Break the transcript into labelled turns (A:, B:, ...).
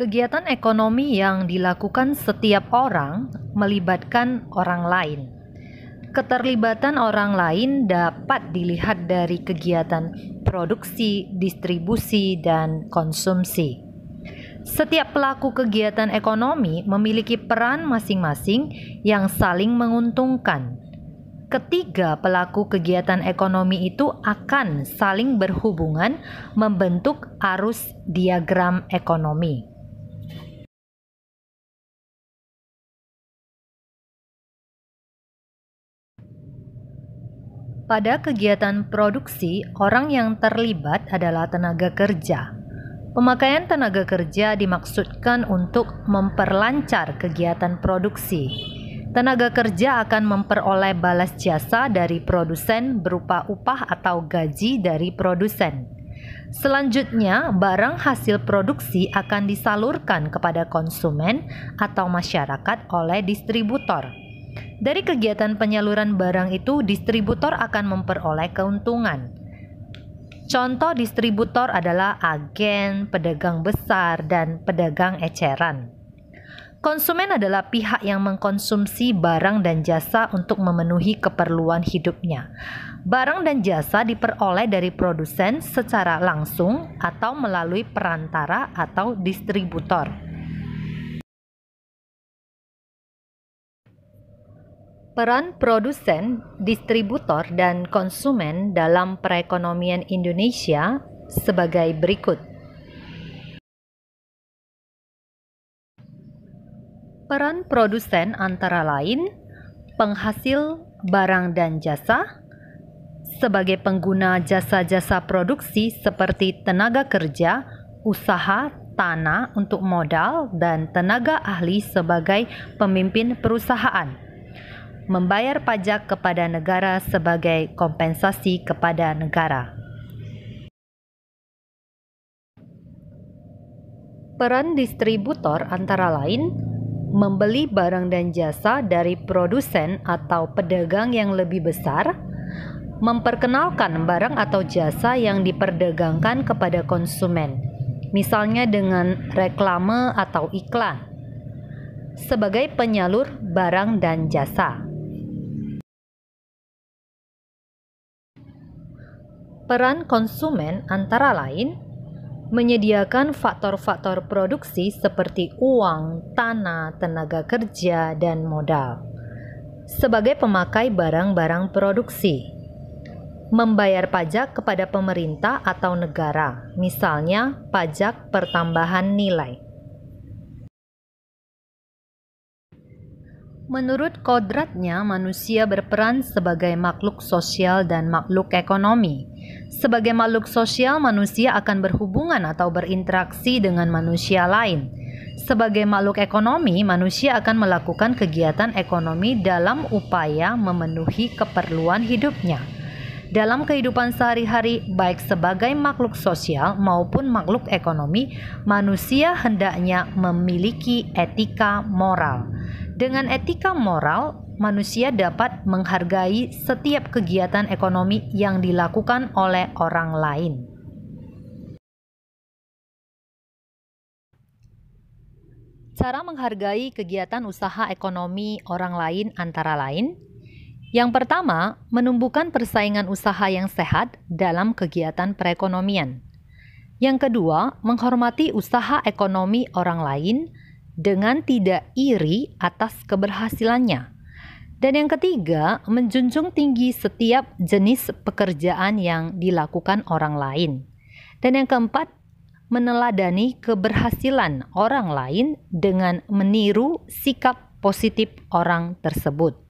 A: Kegiatan ekonomi yang dilakukan setiap orang melibatkan orang lain. Keterlibatan orang lain dapat dilihat dari kegiatan produksi, distribusi, dan konsumsi. Setiap pelaku kegiatan ekonomi memiliki peran masing-masing yang saling menguntungkan. Ketiga pelaku kegiatan ekonomi itu akan saling berhubungan membentuk arus diagram ekonomi. Pada kegiatan produksi, orang yang terlibat adalah tenaga kerja. Pemakaian tenaga kerja dimaksudkan untuk memperlancar kegiatan produksi. Tenaga kerja akan memperoleh balas jasa dari produsen berupa upah atau gaji dari produsen. Selanjutnya, barang hasil produksi akan disalurkan kepada konsumen atau masyarakat oleh distributor. Dari kegiatan penyaluran barang itu, distributor akan memperoleh keuntungan. Contoh distributor adalah agen, pedagang besar, dan pedagang eceran. Konsumen adalah pihak yang mengkonsumsi barang dan jasa untuk memenuhi keperluan hidupnya. Barang dan jasa diperoleh dari produsen secara langsung atau melalui perantara atau distributor. Peran produsen, distributor, dan konsumen dalam perekonomian Indonesia sebagai berikut. Peran produsen antara lain penghasil barang dan jasa, sebagai pengguna jasa-jasa produksi seperti tenaga kerja, usaha, tanah untuk modal, dan tenaga ahli sebagai pemimpin perusahaan. Membayar pajak kepada negara sebagai kompensasi kepada negara. Peran distributor antara lain membeli barang dan jasa dari produsen atau pedagang yang lebih besar, memperkenalkan barang atau jasa yang diperdagangkan kepada konsumen, misalnya dengan reklame atau iklan, sebagai penyalur barang dan jasa. Peran konsumen antara lain menyediakan faktor-faktor produksi seperti uang, tanah, tenaga kerja, dan modal sebagai pemakai barang-barang produksi. Membayar pajak kepada pemerintah atau negara, misalnya pajak pertambahan nilai. Menurut kodratnya, manusia berperan sebagai makhluk sosial dan makhluk ekonomi. Sebagai makhluk sosial, manusia akan berhubungan atau berinteraksi dengan manusia lain. Sebagai makhluk ekonomi, manusia akan melakukan kegiatan ekonomi dalam upaya memenuhi keperluan hidupnya. Dalam kehidupan sehari-hari, baik sebagai makhluk sosial maupun makhluk ekonomi, manusia hendaknya memiliki etika moral. Dengan etika moral, manusia dapat menghargai setiap kegiatan ekonomi yang dilakukan oleh orang lain. Cara menghargai kegiatan usaha ekonomi orang lain antara lain. Yang pertama, menumbuhkan persaingan usaha yang sehat dalam kegiatan perekonomian. Yang kedua, menghormati usaha ekonomi orang lain dengan tidak iri atas keberhasilannya. Dan yang ketiga, menjunjung tinggi setiap jenis pekerjaan yang dilakukan orang lain. Dan yang keempat, meneladani keberhasilan orang lain dengan meniru sikap positif orang tersebut.